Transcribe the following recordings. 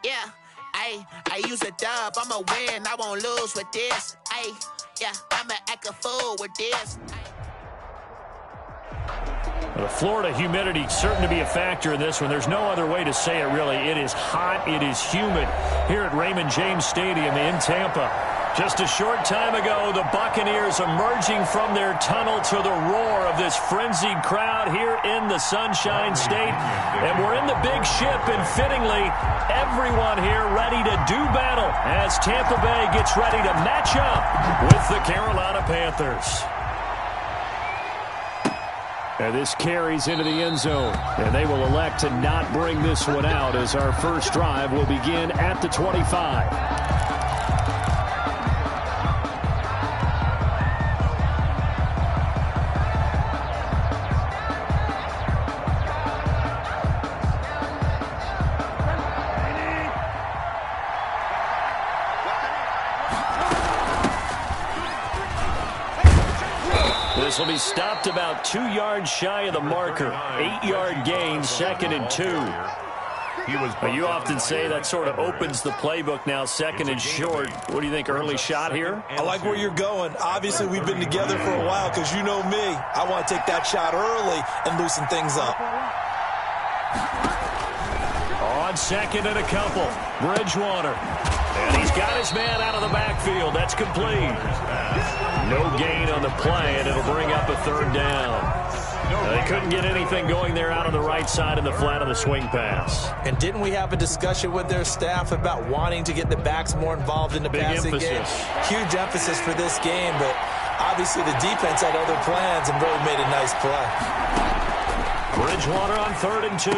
Yeah, I use a dub. I'ma win, I won't lose with this. Yeah, I'ma act a fool with this. The Florida humidity certain to be a factor in this one. There's no other way to say it, really. It is hot. It is humid here at Raymond James Stadium in Tampa. Just a short time ago, the Buccaneers emerging from their tunnel to the roar of this frenzied crowd here in the Sunshine State. And we're in the big ship, and fittingly, everyone here ready to do battle as Tampa Bay gets ready to match up with the Carolina Panthers. And this carries into the end zone, and they will elect to not bring this one out as our first drive will begin at the 25. This will be stopped about 2 yards shy of the marker. 8-yard gain, 2nd and 2. You often say that sort of opens the playbook now, 2nd and short. What do you think, early shot here? I like where you're going. Obviously, we've been together for a while because you know me. I want to take that shot early and loosen things up. On 2nd and a couple, Bridgewater. And he's got his man out of the backfield. That's complete. No gain on the play, and it'll bring up a 3rd down. They couldn't get anything going there out on the right side in the flat of the swing pass. And didn't we have a discussion with their staff about wanting to get the backs more involved in the passing game? Huge emphasis for this game, but obviously the defense had other plans and really made a nice play. Bridgewater on 3rd and 2.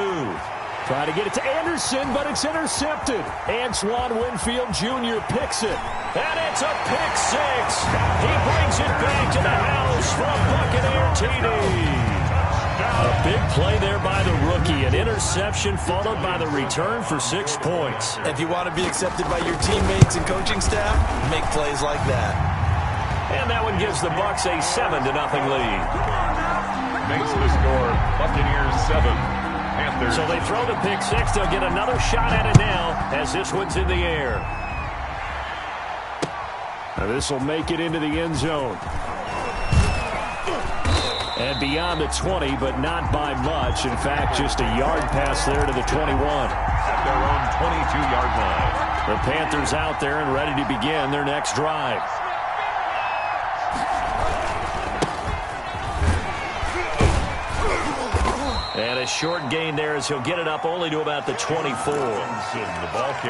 Try to get it to Anderson, but it's intercepted. Antoine Winfield Jr. picks it. And it's a pick 6. He brings it back to the house for a Buccaneer TD. A big play there by the rookie. An interception followed by the return for 6 points. If you want to be accepted by your teammates and coaching staff, make plays like that. And that one gives the Bucs a 7-0 lead. Makes the score Buccaneers 7. Panthers. So they throw the pick 6. They'll get another shot at it now as this one's in the air. Now this will make it into the end zone. And beyond the 20, but not by much. In fact, just a yard pass there to the 21. At their own 22-yard line. The Panthers out there and ready to begin their next drive. And a short gain there as he'll get it up only to about the 24.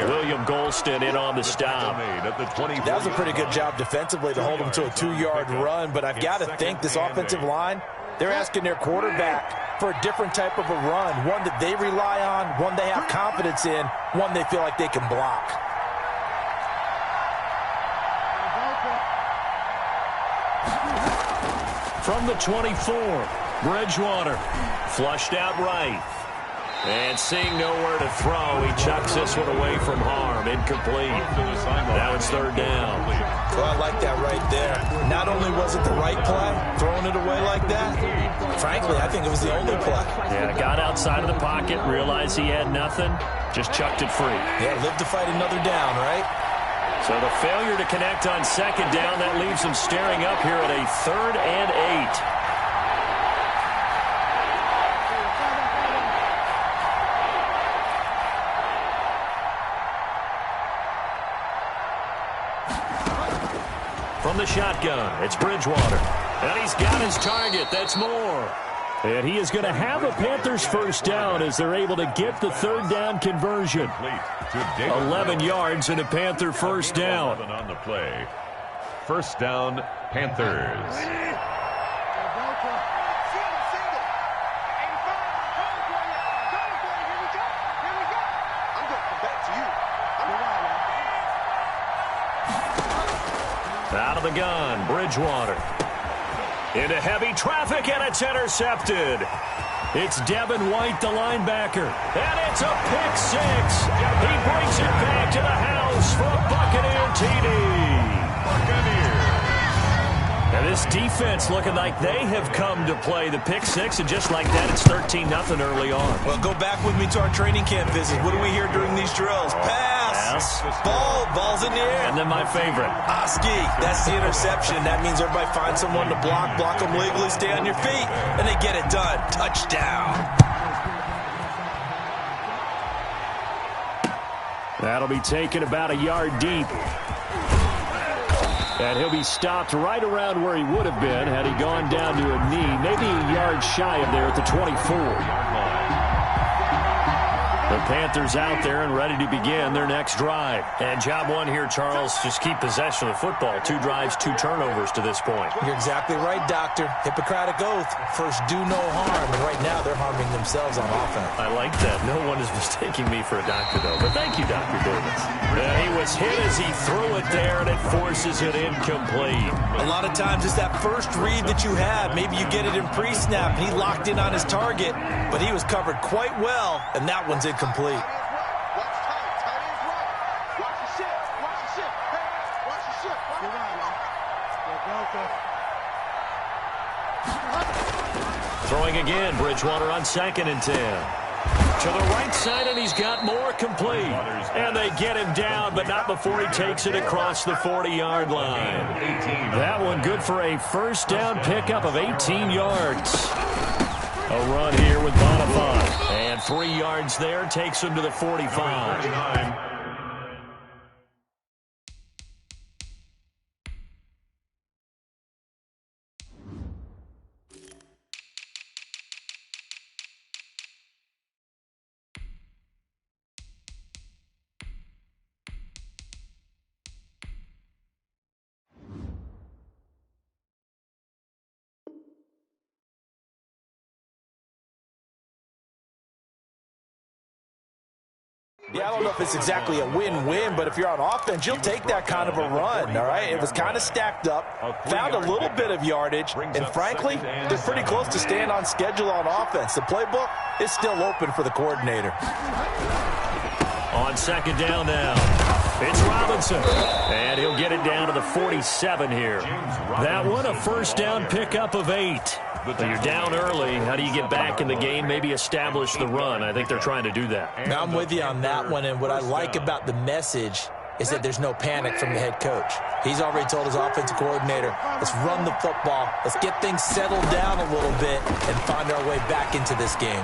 William Golston in on the stop. That was a pretty good job defensively to hold him to a 2-yard run, but I've got to think this offensive line, they're asking their quarterback for a different type of a run, one that they rely on, one they have confidence in, one they feel like they can block. From the 24, Bridgewater flushed out right. And seeing nowhere to throw, he chucks this one away from harm. Incomplete. Now it's 3rd down. Well, I like that right there. Not only was it the right play, throwing it away like that, frankly, I think it was the only play. Yeah, got outside of the pocket, realized he had nothing, just chucked it free. Yeah, live to fight another down, right? So the failure to connect on 2nd down, that leaves him staring up here at a 3rd and 8. From the shotgun, it's Bridgewater. And he's got his target. That's Moore. And he is going to have a Panthers 1st down as they're able to get the 3rd down conversion. 11 yards and a Panther 1st down. On the play. 1st down, Panthers. Out of the gun, Bridgewater. Into heavy traffic, and it's intercepted. It's Devin White, the linebacker. And it's a pick 6. He brings it back to the house for a Buccaneer TD. Buccaneers. And This defense looking like they have come to play. The pick six, and just like that, it's 13-0 early on. Well, go back with me to our training camp visit. What do we hear during these drills? Pass. Ball's in the air. And then my favorite. Oski, that's the interception. That means everybody finds someone to block them legally, stay on your feet, and they get it done. Touchdown. That'll be taken about a yard deep. And he'll be stopped right around where he would have been had he gone down to a knee, maybe a yard shy of there at the 24. The Panthers out there and ready to begin their next drive. And job one here, Charles, just keep possession of the football. 2 drives, 2 turnovers to this point. You're exactly right, Doctor. Hippocratic oath. First, do no harm. And right now, they're harming themselves on offense. I like that. No one is mistaking me for a doctor, though. But thank you, Dr. Davis. He was hit as he threw it there, and it forces it incomplete. A lot of times, it's that first read that you have. Maybe you get it in pre-snap, and he locked in on his target. But he was covered quite well, and that one's incomplete. Throwing again, Bridgewater on 2nd and 10. To the right side, and he's got more complete. And they get him down, but not before he takes it across the 40-yard line. That one good for a first down pickup of 18 yards. A run here with Bonifant. And 3 yards there takes him to the 45. Yeah, I don't know if it's exactly a win-win, but if you're on offense, you'll take that kind of a run, all right? It was kind of stacked up, found a little bit of yardage, and frankly, they're pretty close to staying on schedule on offense. The playbook is still open for the coordinator. On 2nd down now, it's Robinson, and he'll get it down to the 47 here. That one, a first down pickup of 8. But you're down early. How do you get back in the game, maybe establish the run? I think they're trying to do that. Now, I'm with you on that one, and what I like about the message is that there's no panic from the head coach. He's already told his offensive coordinator, let's run the football, let's get things settled down a little bit and find our way back into this game.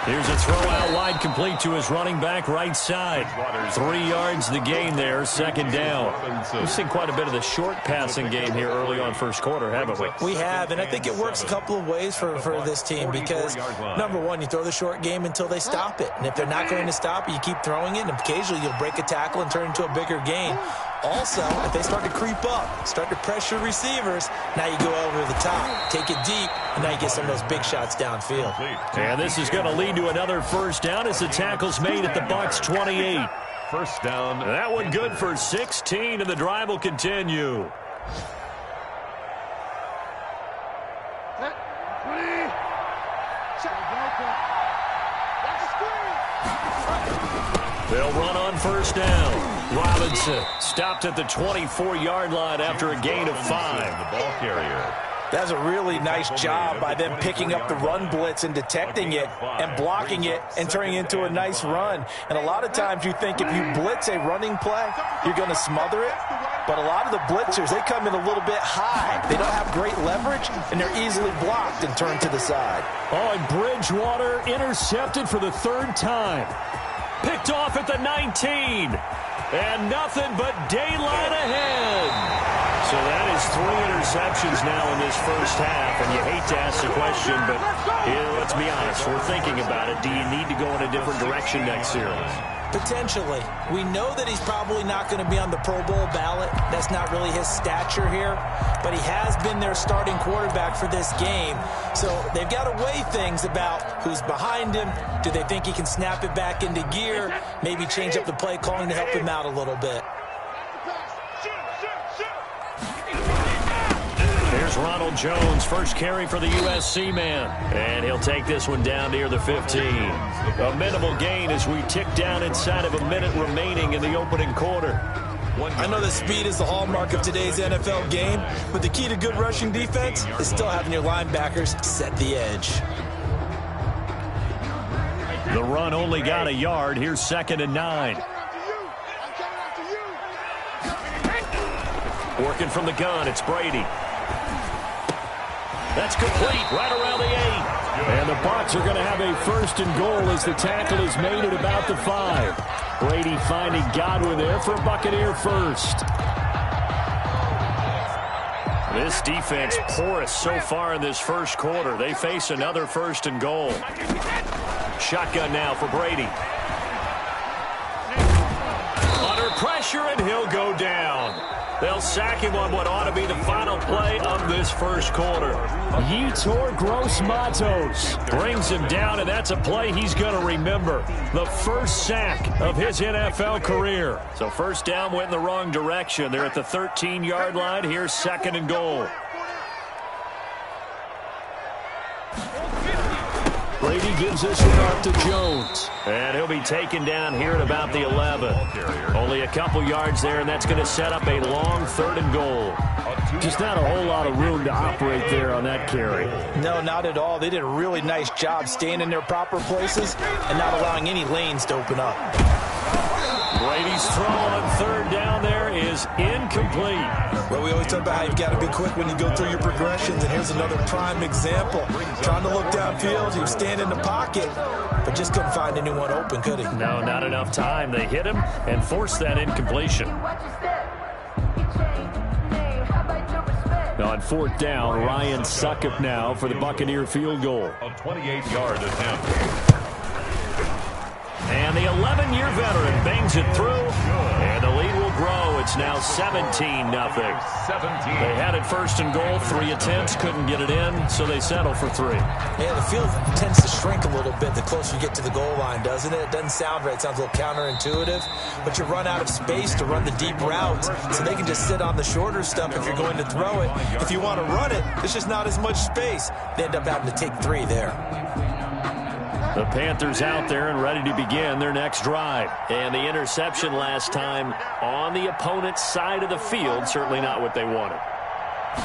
Here's a throw out wide, complete to his running back right side. 3 yards the gain there, 2nd down. We've seen quite a bit of the short passing game here early on first quarter, haven't we? We have, and I think it works a couple of ways for this team because, number one, you throw the short game until they stop it. And if they're not going to stop it, you keep throwing it, and occasionally you'll break a tackle and turn it into a bigger gain. Also, if they start to creep up, start to pressure receivers, now you go over the top, take it deep, and now you get some of those big shots downfield. And this is going to lead to another first down as the tackle's made at the Bucs 28. First down. That one good for 16, and the drive will continue. They'll run on first down. Robinson stopped at the 24-yard line after a gain of 5. The ball carrier. That's a really nice job by them picking up the run blitz and detecting it and blocking it and turning it into a nice run. And a lot of times you think if you blitz a running play, you're going to smother it. But a lot of the blitzers, they come in a little bit high. They don't have great leverage, and they're easily blocked and turned to the side. Oh, and Bridgewater intercepted for the 3rd time. Picked off at the 19. And nothing but daylight ahead. So that is 3 interceptions now in this first half. And you hate to ask the question, but let's be honest. We're thinking about it. Do you need to go in a different direction next series? Potentially. We know that he's probably not going to be on the Pro Bowl ballot. That's not really his stature here. But he has been their starting quarterback for this game. So they've got to weigh things about who's behind him. Do they think he can snap it back into gear? Maybe change up the play calling to help him out a little bit. Here's Ronald Jones, first carry for the USC man. And he'll take this one down near the 15. A minimal gain as we tick down inside of a minute remaining in the opening quarter. I know that speed is the hallmark of today's NFL game, but the key to good rushing defense is still having your linebackers set the edge. The run only got a yard. Here's 2nd and 9. Working from the gun, it's Brady. That's complete, right around the 8. And the Bucs are going to have a 1st and goal as the tackle is made at about the 5. Brady finding Godwin there for a Buccaneer first. This defense porous so far in this first quarter. They face another 1st and goal. Shotgun now for Brady. Under pressure, and he'll go down. They'll sack him on what ought to be the final play of this first quarter. Yetur Gross-Matos brings him down, and that's a play he's going to remember. The first sack of his NFL career. So first down went in the wrong direction. They're at the 13-yard line. Here's 2nd and goal. Brady gives this one off to Jones. And he'll be taken down here at about the 11. Only a couple yards there, and that's going to set up a long 3rd and goal. Just not a whole lot of room to operate there on that carry. No, not at all. They did a really nice job staying in their proper places and not allowing any lanes to open up. Brady's throw on 3rd down there is incomplete. Well, we always talk about how you've got to be quick when you go through your progressions, and here's another prime example. Trying to look downfield, he was standing in the pocket, but just couldn't find anyone open, could he? No, not enough time. They hit him and forced that incompletion. On 4th down, Ryan Succop now for the Buccaneer field goal. A 28-yard attempt. And the 11-year veteran bangs it through, and the lead will grow. It's now 17-0. They had it 1st and goal, 3 attempts, couldn't get it in, so they settle for 3. Yeah, the field tends to shrink a little bit the closer you get to the goal line, doesn't it? It doesn't sound right. It sounds a little counterintuitive, but you run out of space to run the deep routes, so they can just sit on the shorter stuff if you're going to throw it. If you want to run it, there's just not as much space. They end up having to take 3 there. The Panthers out there and ready to begin their next drive. And the interception last time on the opponent's side of the field, certainly not what they wanted.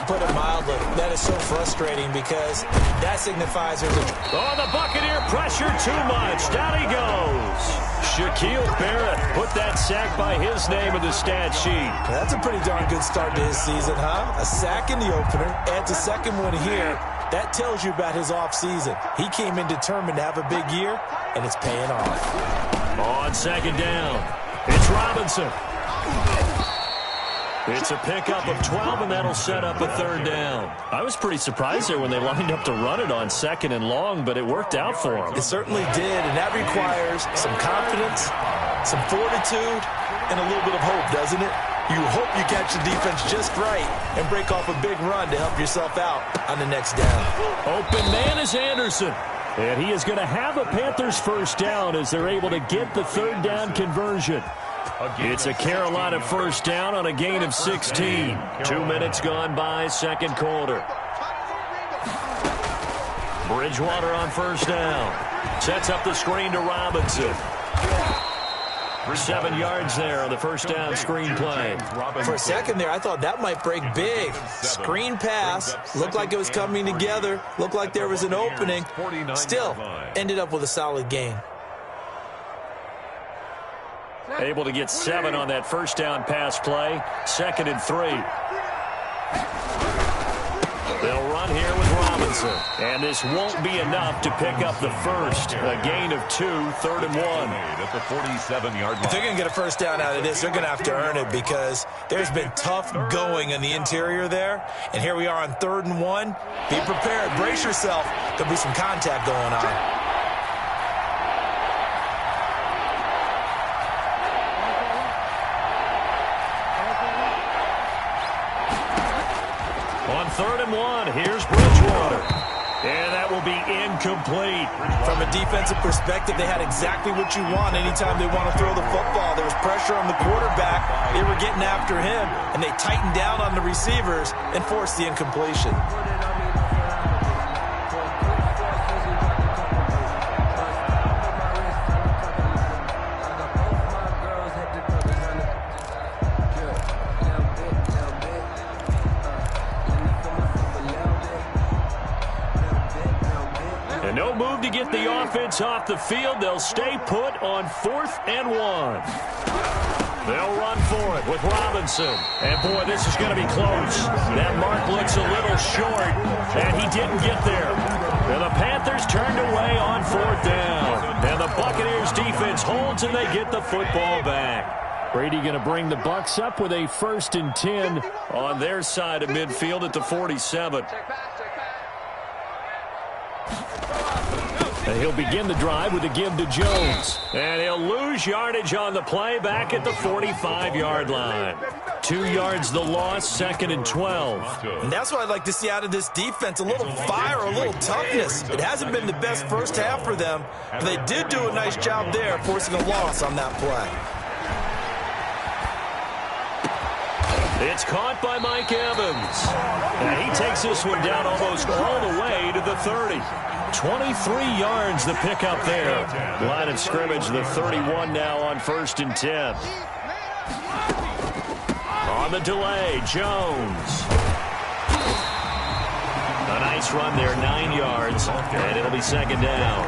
Put it mildly, that is so frustrating because that signifies there's a... Oh, the Buccaneer pressure too much. Down he goes. Shaquille Barrett put that sack by his name in the stat sheet. That's a pretty darn good start to his season, huh? A sack in the opener, adds a 2nd one here. That tells you about his offseason. He came in determined to have a big year, and it's paying off. On 2nd down, it's Robinson. It's a pickup of 12, and that'll set up a 3rd down. I was pretty surprised there when they lined up to run it on 2nd and long, but it worked out for them. It certainly did, and that requires some confidence, some fortitude, and a little bit of hope, doesn't it? You hope you catch the defense just right and break off a big run to help yourself out on the next down. Open man is Anderson. And he is going to have a Panthers 1st down as they're able to get the 3rd down conversion. It's a Carolina 1st down on a gain of 16. 2 minutes gone by, 2nd quarter. Bridgewater on 1st down. Sets up the screen to Robinson. 7 yards there on the 1st down screen play. For a second there, I thought that might break big. Screen pass. Looked like it was coming together. Looked like there was an opening. Still, ended up with a solid gain. Able to get 7 on that 1st down pass play. 2nd and 3. They'll run here with Robinson. And this won't be enough to pick up the 1st. A gain of 2, 3rd and 1. At the 47-yard line. If they're going to get a 1st down out of this, they're going to have to earn it because there's been tough going in the interior there. And here we are on 3rd and 1. Be prepared. Brace yourself. There'll be some contact going on. On 3rd and 1, here's Bridgewater. And that will be incomplete. From a defensive perspective, they had exactly what you want anytime they want to throw the football. There was pressure on the quarterback. They were getting after him, and they tightened down on the receivers and forced the incompletion. No move to get the offense off the field. They'll stay put on 4th and 1. They'll run for it with Robinson. And, boy, this is going to be close. That mark looks a little short, and he didn't get there. And the Panthers turned away on 4th down. And the Buccaneers defense holds, and they get the football back. Brady going to bring the Bucs up with a 1st and 10 on their side of midfield at the 47. And he'll begin the drive with a give to Jones. And he'll lose yardage on the play back at the 45-yard line. 2 yards the loss, 2nd and 12. And that's what I'd like to see out of this defense, a little fire, a little toughness. It hasn't been the best first half for them, but they did do a nice job there, forcing a loss on that play. It's caught by Mike Evans. And he takes this one down almost all the way to the 30. 23 yards the pickup there. Line of scrimmage, the 31 now on 1st and 10. On the delay, Jones. A nice run there, 9 yards, and it'll be 2nd down.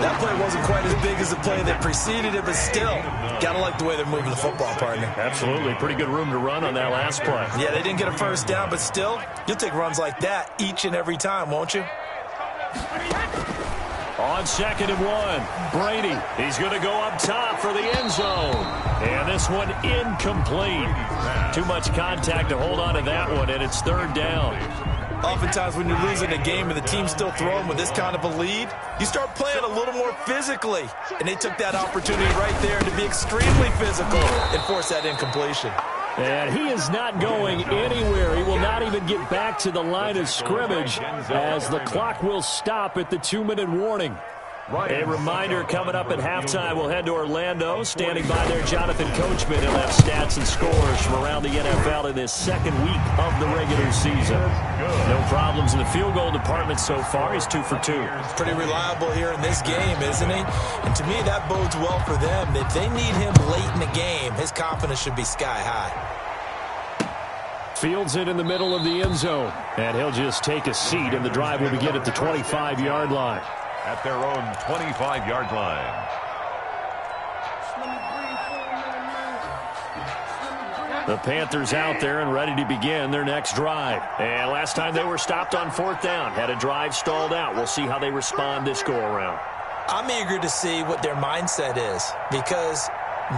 That play wasn't quite as big as the play that preceded it, but still, gotta like the way they're moving the football, partner. Absolutely. Pretty good room to run on that last play. Yeah, they didn't get a 1st down, but still, you'll take runs like that each and every time, won't you? On 2nd and 1, Brady. He's going to go up top for the end zone. And this one incomplete. Too much contact to hold on to that one, and it's 3rd down. Oftentimes when you're losing a game and the team's still throwing with this kind of a lead, you start playing a little more physically. And they took that opportunity right there to be extremely physical and force that incompletion. And he is not going anywhere. He will not even get back to the line of scrimmage as the clock will stop at the 2-minute warning. A reminder coming up at halftime, we'll head to Orlando. Standing by there, Jonathan Coachman. He'll have stats and scores from around the NFL in this 2nd week of the regular season. No problems in the field goal department so far. He's 2 for 2. Pretty reliable here in this game, isn't he? And to me, that bodes well for them. If they need him late in the game, his confidence should be sky high. Fields it in the middle of the end zone. And he'll just take a seat, and the drive will begin at the 25-yard line. At their own 25-yard line. The Panthers out there and ready to begin their next drive. And last time they were stopped on 4th down, had a drive stalled out. We'll see how they respond this go-around. I'm eager to see what their mindset is, because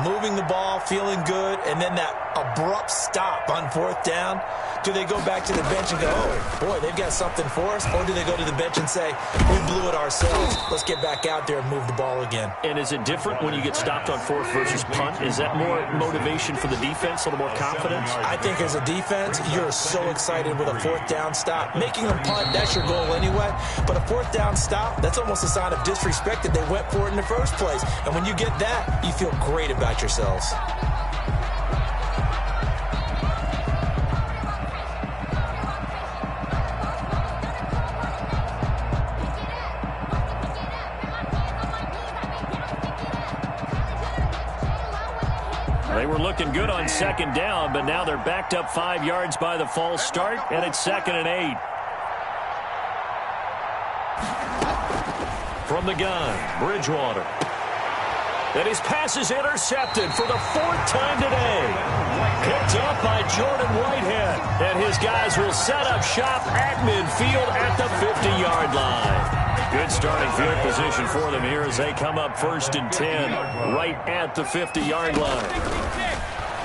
moving the ball, feeling good, and then that abrupt stop on 4th down, do they go back to the bench and go, oh, boy, they've got something for us? Or do they go to the bench and say, we blew it ourselves, let's get back out there and move the ball again? And is it different when you get stopped on 4th versus punt? Is that more motivation for the defense, a little more confidence? I think as a defense, you're so excited with a 4th down stop. Making them punt, that's your goal anyway. But a 4th down stop, that's almost a sign of disrespect that they went for it in the first place. And when you get that, you feel great about yourselves. They were looking good on 2nd down, but now they're backed up 5 yards by the false start, and it's 2nd and 8. From the gun, Bridgewater. And his pass is intercepted for the 4th time today. Picked up by Jordan Whitehead. And his guys will set up shop at midfield at the 50-yard line. Good starting field position for them here as they come up 1st and 10 right at the 50-yard line.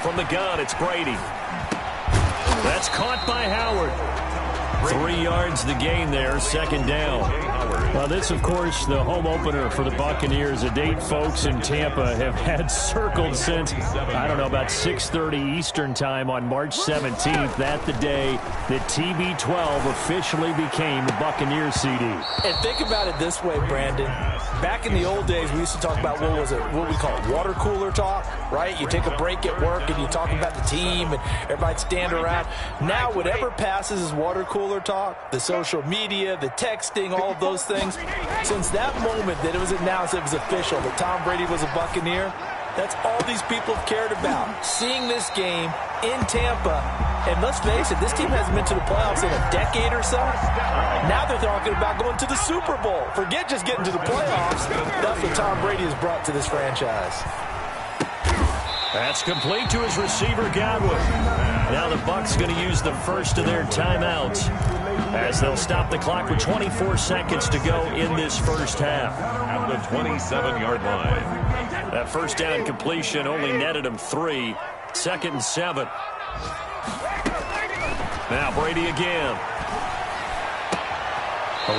From the gun, it's Brady. That's caught by Howard. 3 yards the gain there, 2nd down. Well, this, of course, the home opener for the Buccaneers, a date folks in Tampa have had circled since, I don't know, about 6:30 Eastern time on March 17th. That the day that TB12 officially became the Buccaneers CD. And think about it this way, Brandon. Back in the old days, we used to talk about, what we call water cooler talk, right? You take a break at work and you talk about the team and everybody'd stand around. Now, whatever passes is water cooler talk, the social media, the texting, all of those things. Since that moment that it was announced it was official that Tom Brady was a Buccaneer, That's all these people have cared about. Seeing this game in Tampa, and let's face it, this team hasn't been to the playoffs in a decade or so. Now they're talking about going to the Super Bowl. Forget just getting to the playoffs. That's what Tom Brady has brought to this franchise. That's complete to his receiver, Godwin. Now the Bucs going to use the first of their timeouts as they'll stop the clock with 24 seconds to go in this first half. At the 27-yard line. That first down completion only netted him 3. 2nd and 7. Now Brady again.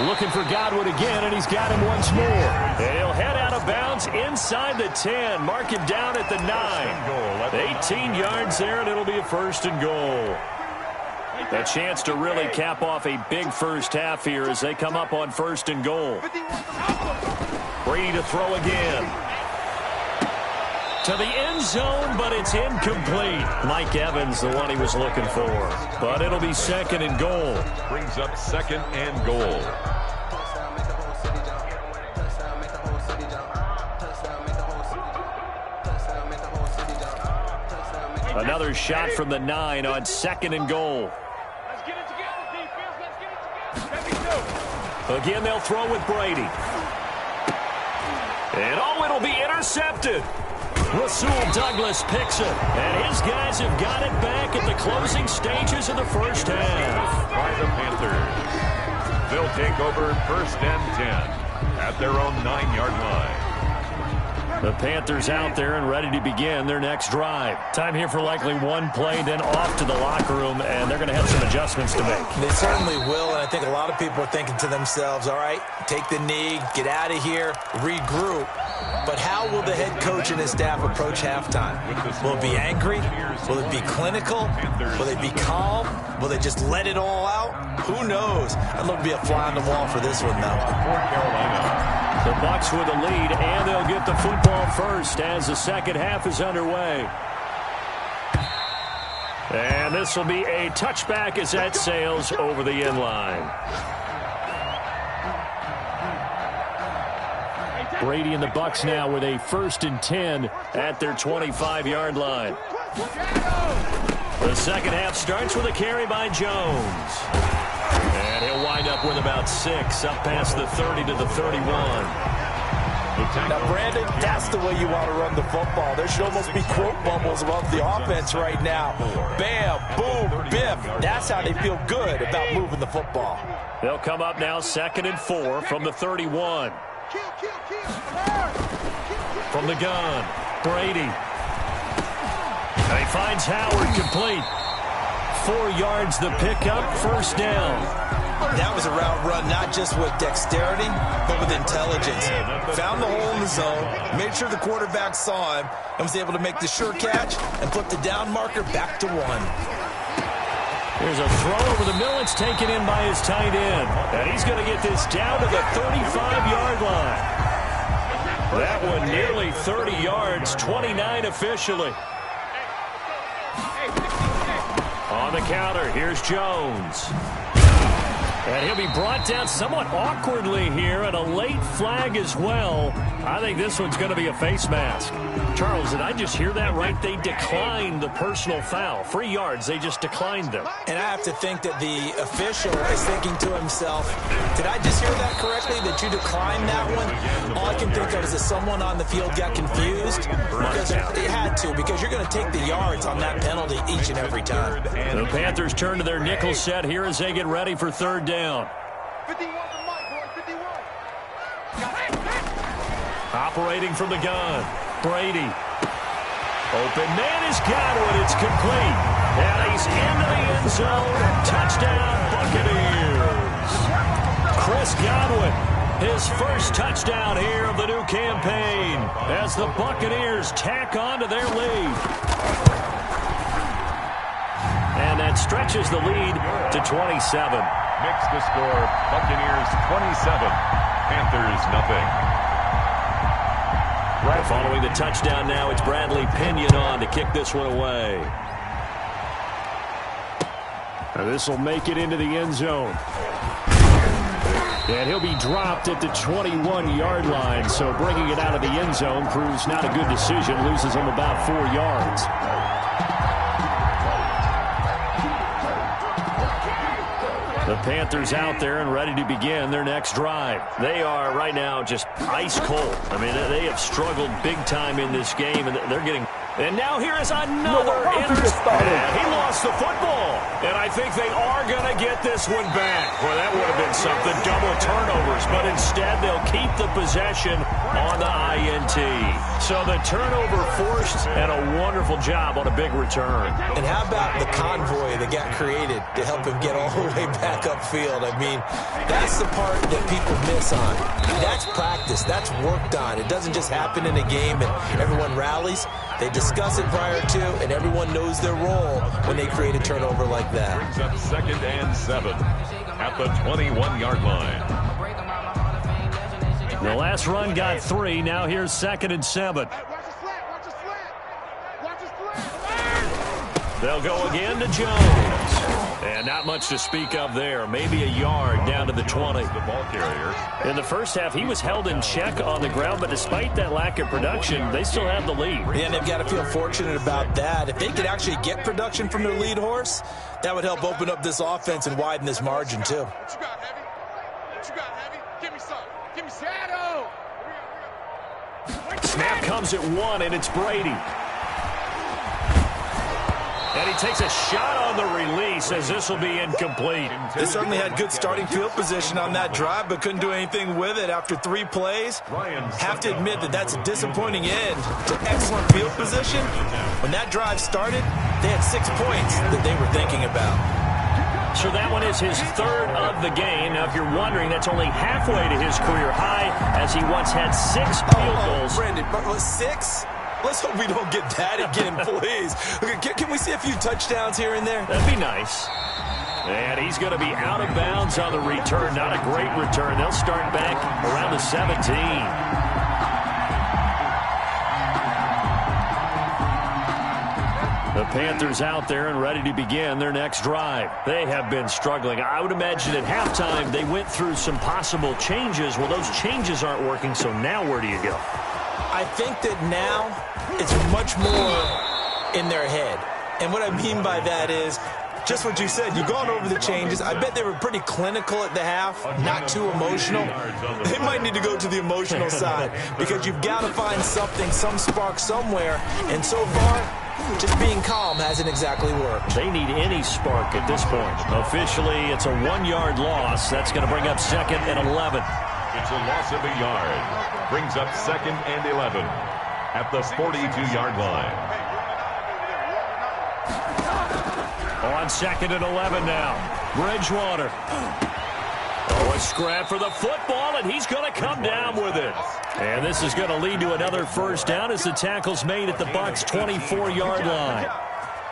Looking for Godwin again, and he's got him once more. And he'll head out of bounds inside the 10. Mark him down at the 9. 18 yards there, and it'll be a 1st and goal. A chance to really cap off a big first half here as they come up on 1st and goal. Brady to throw again. To the end zone, but it's incomplete. Mike Evans, the one he was looking for. But it'll be 2nd and goal. Brings up 2nd and goal. Another shot from the 9 on 2nd and goal. Again, they'll throw with Brady. And it'll be intercepted. Rasul Douglas picks it, and his guys have got it back at the closing stages of the first half. By the Panthers. They'll take over 1st and 10 at their own 9-yard line. The Panthers out there and ready to begin their next drive. Time here for likely one play, then off to the locker room, and they're going to have some adjustments to make. They certainly will, and I think a lot of people are thinking to themselves, all right, take the knee, get out of here, regroup. But how will the head coach and his staff approach halftime? Will it be angry? Will it be clinical? Will they be calm? Will they just let it all out? Who knows? I'd love to be a fly on the wall for this one, though. The Bucs with the lead, and they'll get the football first as the second half is underway. And this will be a touchback as that sails over the end line. Brady and the Bucs now with a 1st and 10 at their 25-yard line. The second half starts with a carry by Jones. And he'll wind up with about 6 up past the 30 to the 31. Now, Brandon, that's the way you want to run the football. There should almost be quote bubbles above the offense right now. Bam, boom, biff. That's how they feel good about moving the football. They'll come up now 2nd and 4 from the 31. From the gun, Brady. And he finds Howard complete. 4 yards the pickup, 1st down. That was a route run not just with dexterity, but with intelligence. Found the hole in the zone, made sure the quarterback saw him, and was able to make the sure catch and put the down marker back to 1. There's a throw over the middle. It's taken in by his tight end. And he's going to get this down to the 35-yard line. That one nearly 30 yards, 29 officially. On the counter, here's Jones. And he'll be brought down somewhat awkwardly here, and a late flag as well. I think this one's going to be a face mask. Charles, did I just hear that right? They declined the personal foul. 3 yards, they just declined them. And I have to think that the official is thinking to himself, did I just hear that correctly, that you declined that one? All I can think of is that someone on the field got confused. Because they had to, because you're going to take the yards on that penalty each and every time. The Panthers turn to their nickel set here as they get ready for 3rd down. 51 for Mike, boy, 51. Operating from the gun, Brady. Open man is Godwin. It's complete. And he's into the end zone. Touchdown, Buccaneers. Chris Godwin, his first touchdown here of the new campaign as the Buccaneers tack on to their lead. And that stretches the lead to 27. Makes the score Buccaneers 27, Panthers nothing. Right following the touchdown now, it's Bradley Pinion on to kick this one away. This will make it into the end zone. And he'll be dropped at the 21-yard line. So bringing it out of the end zone proves not a good decision. Loses him about 4 yards. The Panthers out there and ready to begin their next drive. They are right now just ice cold. I mean, they have struggled big time in this game, and they're getting... And now here is another interception. He lost the football. And I think they are going to get this one back. Boy, that would have been something. Double turnovers. But instead, they'll keep the possession on the INT. So the turnover forced, and a wonderful job on a big return. And how about the convoy that got created to help him get all the way back upfield? I mean, that's the part that people miss on. That's practice. That's worked on. It doesn't just happen in a game and everyone rallies. They discuss it prior to, and everyone knows their role when they create a turnover like that. Brings up 2nd and 7 at the 21-yard line. The last run got 3. Now here's 2nd and 7. They'll go again to Jones. And not much to speak of there. Maybe a yard down to the 20. The ball carrier. In the first half, he was held in check on the ground, but despite that lack of production, they still have the lead. Yeah, and they've got to feel fortunate about that. If they could actually get production from their lead horse, that would help open up this offense and widen this margin, too. What you got, Heavy? What you got, Heavy? Give me some. Give me Shadow. Snap comes at 1, and it's Brady. And he takes a shot on the release as this will be incomplete. They certainly had good starting field position on that drive, but couldn't do anything with it after 3 plays. Have to admit that that's a disappointing end to excellent field position. When that drive started, they had 6 points that they were thinking about. So that one is his 3rd of the game. Now, if you're wondering, that's only halfway to his career high, as he once had 6 field goals. Brandon, but 6? Let's hope we don't get that again, please. Can we see a few touchdowns here and there? That'd be nice. And he's going to be out of bounds on the return. Not a great return. They'll start back around the 17. The Panthers out there and ready to begin their next drive. They have been struggling. I would imagine at halftime they went through some possible changes. Well, those changes aren't working, so now where do you go? I think that now it's much more in their head. And what I mean by that is just what you said. You've gone over the changes. I bet they were pretty clinical at the half, not too emotional. They might need to go to the emotional side because you've got to find something, some spark somewhere. And so far, just being calm hasn't exactly worked. They need any spark at this point. Officially, it's a 1-yard loss. That's going to bring up 2nd and 11. It's a loss of a yard. Brings up 2nd and 11 at the 42-yard line. On 2nd and 11 now. Bridgewater. Oh, a scrap for the football, and he's going to come down with it. And this is going to lead to another first down as the tackle's made at the Bucs' 24-yard line.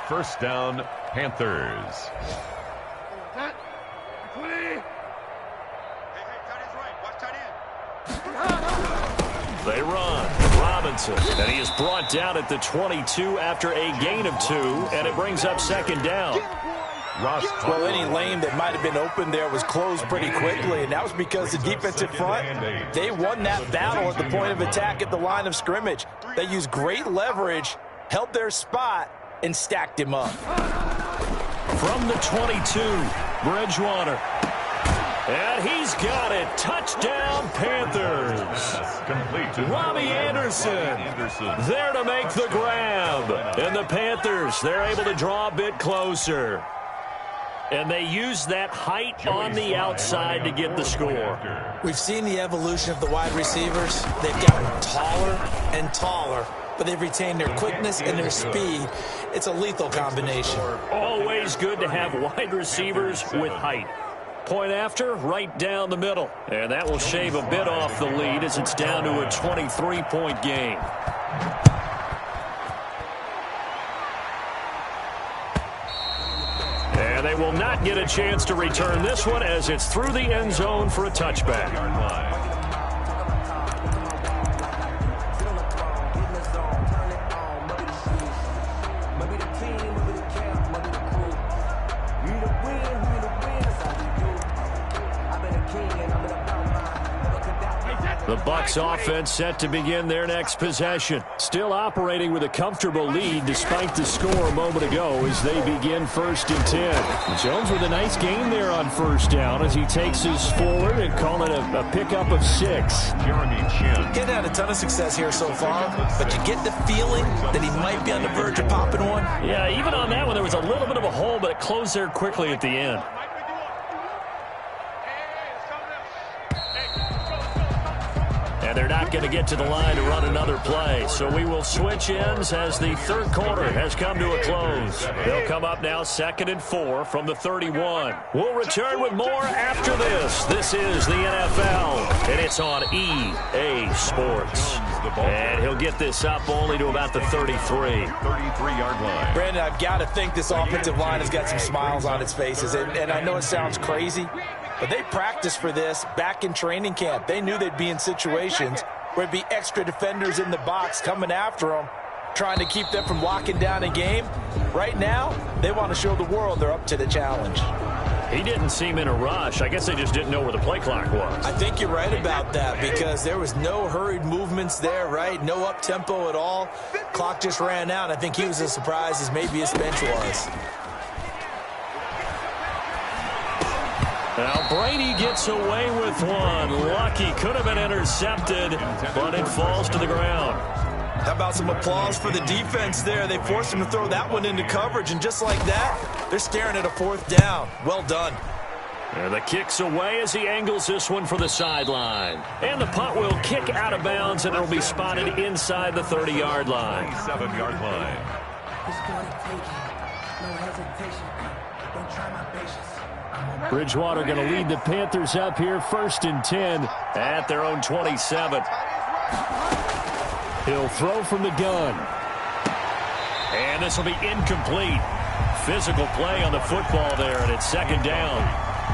First down, Panthers. They run. Robinson. And he is brought down at the 22 after a gain of 2, and it brings up 2nd down. Well, any lane that might have been open there was closed pretty quickly, and that was because the defensive front, they won that battle at the point of attack at the line of scrimmage. They used great leverage, held their spot, and stacked him up. From the 22, Bridgewater. And he's got it. Touchdown, Panthers. Complete to Robbie Anderson there to make the grab. And the Panthers, they're able to draw a bit closer. And they use that height on the outside to get the score. We've seen the evolution of the wide receivers. They've gotten taller and taller, but they've retained their quickness and their speed. It's a lethal combination. Always good to have wide receivers with height. Point after, right down the middle. And that will shave a bit off the lead as it's down to a 23-point game. And they will not get a chance to return this one as it's through the end zone for a touchback. The Bucs offense set to begin their next possession. Still operating with a comfortable lead despite the score a moment ago as they begin 1st and 10. Jones with a nice gain there on 1st down as he takes us forward and call it a pickup of 6. Jeremy Chin. He's had a ton of success here so far, but you get the feeling that he might be on the verge of popping one. Yeah, even on that one, there was a little bit of a hole, but it closed there quickly at the end. And they're not going to get to the line to run another play. So we will switch ends as the 3rd quarter has come to a close. They'll come up now 2nd and 4 from the 31. We'll return with more after this. This is the NFL, and it's on EA Sports. And he'll get this up only to about the 33. 33-yard line. Brandon, I've got to think this offensive line has got some smiles on its faces. And I know it sounds crazy, but they practiced for this back in training camp. They knew they'd be in situations where there'd be extra defenders in the box coming after them, trying to keep them from locking down a game. Right now, they want to show the world they're up to the challenge. He didn't seem in a rush. I guess they just didn't know where the play clock was. I think you're right about that because there was no hurried movements there, right? No up-tempo at all. Clock just ran out. I think he was as surprised as maybe his bench was. Now Brady gets away with one. Lucky, could have been intercepted, but it falls to the ground. How about some applause for the defense there? They forced him to throw that one into coverage, and just like that, they're staring at a 4th down. Well done. And the kick's away as he angles this one for the sideline. And the punt will kick out of bounds, and it'll be spotted inside the 30-yard line. 7-yard line. Bridgewater going to lead the Panthers up here 1st and 10 at their own 27. He'll throw from the gun. And this will be incomplete. Physical play on the football there, and it's 2nd down.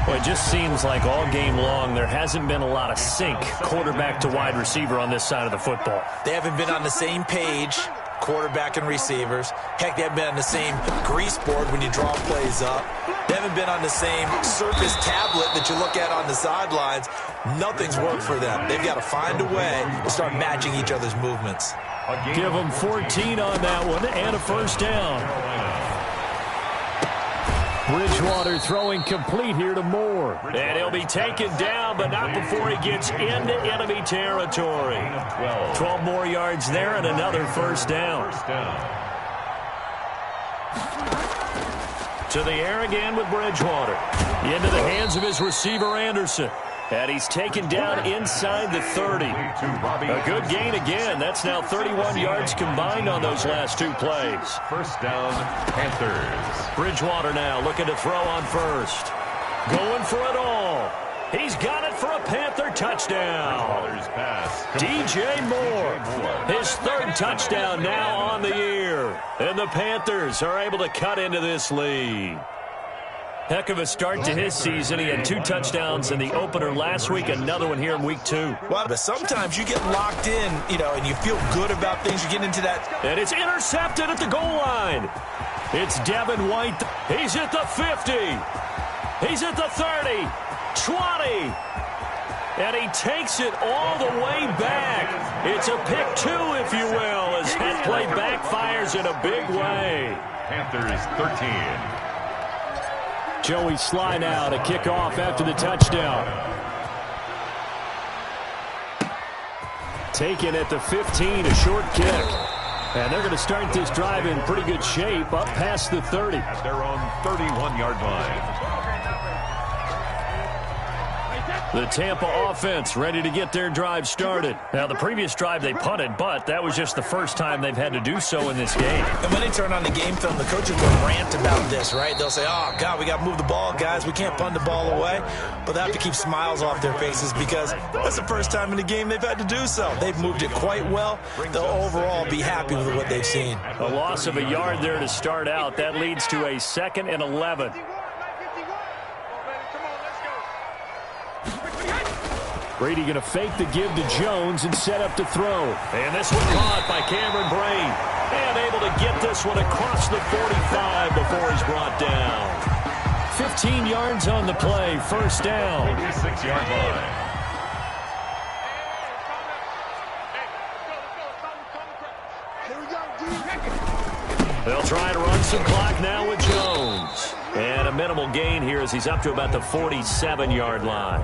Well, it just seems like all game long there hasn't been a lot of sync quarterback to wide receiver on this side of the football. They haven't been on the same page, quarterback and receivers. Heck, they haven't been on the same grease board when you draw plays up. They haven't been on the same Surface tablet that you look at on the sidelines. Nothing's worked for them. They've got to find a way to start matching each other's movements. Give them 14 on that one and a 1st down. Bridgewater throwing complete here to Moore. And he'll be taken down, but not before he gets into enemy territory. 12 more yards there and another 1st down. To the air again with Bridgewater. Into the hands of his receiver, Anderson. And he's taken down inside the 30. A good gain again. That's now 31 yards combined on those last 2 plays. 1st down, Panthers. Bridgewater now looking to throw on 1st. Going for it all. He's got it for a Panther touchdown. DJ Moore, his 3rd touchdown now on the year. And the Panthers are able to cut into this lead. Heck of a start to his season. He had 2 touchdowns in the opener last week, another one here in week 2. Well, but sometimes you get locked in, and you feel good about things. You get into that. And it's intercepted at the goal line. It's Devin White. He's at the 50. He's at the 30, 20. And he takes it all the way back. It's a pick 2, if you will, as that play backfires in a big way. Panthers 13. Joey Sly now to kick off after the touchdown. Taken at the 15, a short kick. And they're going to start this drive in pretty good shape up past the 30. At their own 31-yard line. The Tampa offense ready to get their drive started. Now, the previous drive they punted, but that was just the first time they've had to do so in this game. And when they turn on the game film, the coaches will rant about this, right? They'll say, oh, God, we got to move the ball, guys. We can't punt the ball away. But they have to keep smiles off their faces because that's the first time in the game they've had to do so. They've moved it quite well. They'll overall be happy with what they've seen. A loss of a yard there to start out. That leads to a 2nd and 11. Brady going to fake the give to Jones and set up to throw. And this one caught by Cameron Brain. And able to get this one across the 45 before he's brought down. 15 yards on the play, 1st down. 46-yard line. try to run some clock now with Jones. And a minimal gain here as he's up to about the 47-yard line.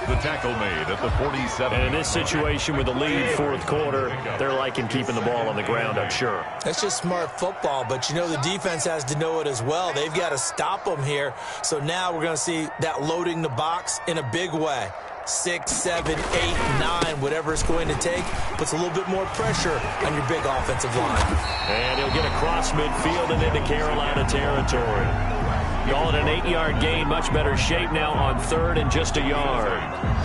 The tackle made at the 47. And in this situation with the lead fourth quarter, they're liking keeping the ball on the ground, I'm sure. That's just smart football, but you know the defense has to know it as well. They've got to stop them here. So now we're going to see that loading the box in a big way. 6, 7, 8, 9, whatever it's going to take, puts a little bit more pressure on your big offensive line. And he'll get across midfield and into Carolina territory. Call it an 8-yard gain, much better shape now on third and just a yard.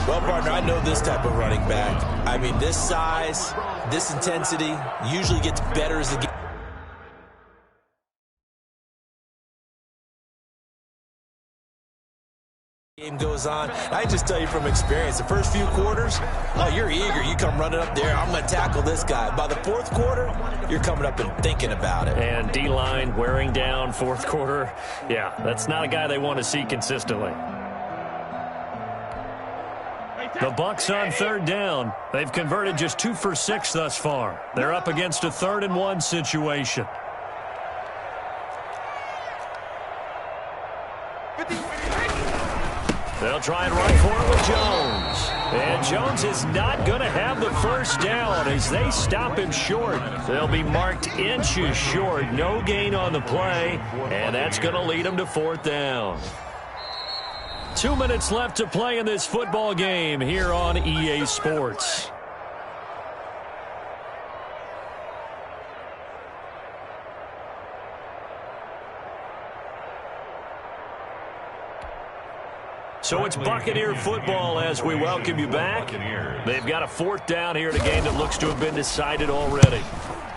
Well, partner, I know this type of running back. I mean, this size, this intensity usually gets better as the game goes on. I just tell you from experience, the first few quarters, oh, you're eager. You come running up there, I'm going to tackle this guy. By the fourth quarter, you're coming up and thinking about it. And D-line wearing down fourth quarter. Yeah, that's not a guy they want to see consistently. The Bucs on third down. They've converted just 2 for 6 thus far. They're up against a 3rd and 1 situation. They'll try and run for it with Jones. And Jones is not going to have the first down as they stop him short. They'll be marked inches short. No gain on the play, and that's going to lead them to 4th down. 2 minutes left to play in this football game here on EA Sports. So it's Buccaneer football as we welcome you back. They've got a 4th down here in a game that looks to have been decided already.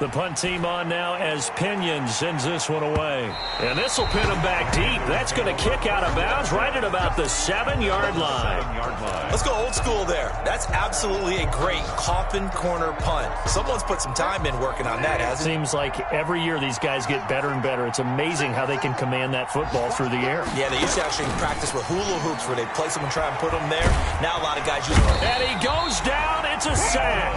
The punt team on now as Pinion sends this one away. And this will pin him back deep. That's going to kick out of bounds right at about the 7-yard line. Let's go old school there. That's absolutely a great coffin corner punt. Someone's put some time in working on that, hasn't it? Seems like every year these guys get better and better. It's amazing how they can command that football through the air. Yeah, they used to actually practice with hula hoops where they place them and try and put them there. Now a lot of guys use them. And he goes down. It's a sack.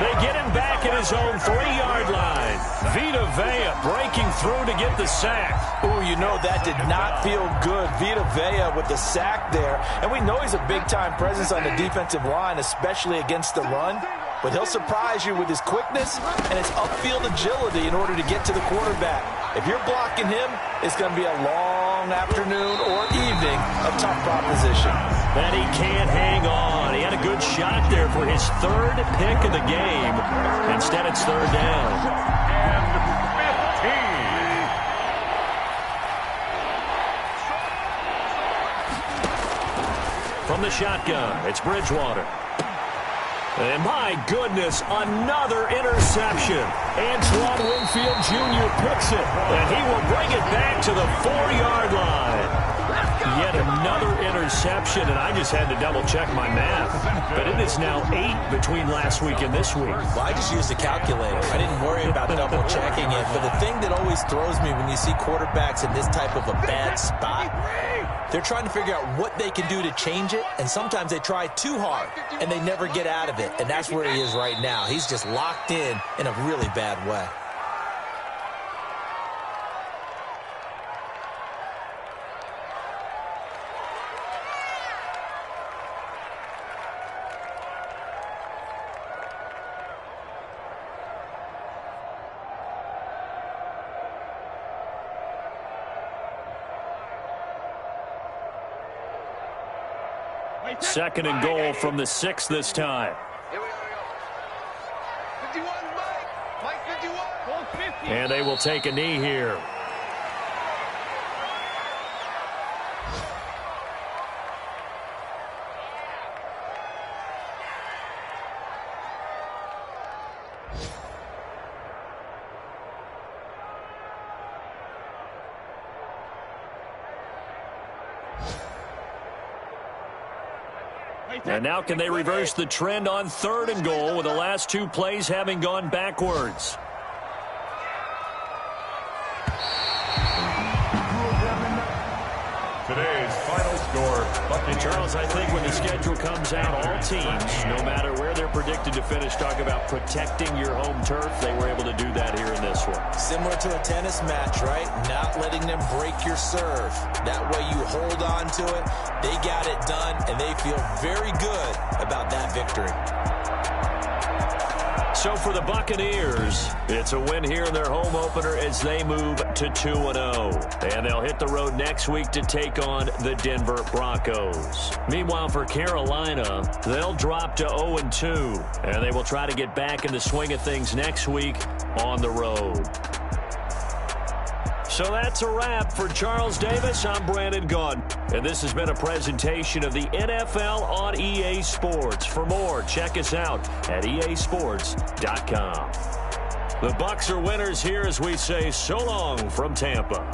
They get him back at his own 3-yard line. Vita Vea breaking through to get the sack. Oh, you know, that did not feel good. Vita Vea with the sack there. And we know he's a big-time presence on the defensive line, especially against the run. But he'll surprise you with his quickness and his upfield agility in order to get to the quarterback. If you're blocking him, it's going to be a long afternoon or evening of tough proposition. And he can't hang on. He had a good shot there for his 3rd pick of the game. Instead, it's 3rd down. And 15. From the shotgun, it's Bridgewater. And my goodness, another interception. Antoine Winfield Jr. picks it, and he will bring it back to the 4-yard line. Yet another interception, and I just had to double-check my math. But it is now 8 between last week and this week. Well, I just used a calculator. I didn't worry about double-checking it. But the thing that always throws me when you see quarterbacks in this type of a bad spot, they're trying to figure out what they can do to change it, and sometimes they try too hard, and they never get out of it. And that's where he is right now. He's just locked in a really bad way. Second and goal from the 6 this time. Here we go. 51, Mike 51. And they will take a knee here. And now can they reverse the trend on 3rd and goal with the last 2 plays having gone backwards? To today's final score. And Charles, I think when the schedule comes out, all teams, no matter where they're predicted to finish, talk about protecting your home turf. They were able to do that here in this one. Similar to a tennis match, right? Not letting them break your serve. That way you hold on to it. They got it done, and they feel very good about that victory. So for the Buccaneers, it's a win here in their home opener as they move to 2-0. And they'll hit the road next week to take on the Denver Broncos. Meanwhile, for Carolina, they'll drop to 0-2. And they will try to get back in the swing of things next week on the road. So that's a wrap for Charles Davis. I'm Brandon Gaudin. And this has been a presentation of the NFL on EA Sports. For more, check us out at easports.com. The Bucs are winners here as we say so long from Tampa.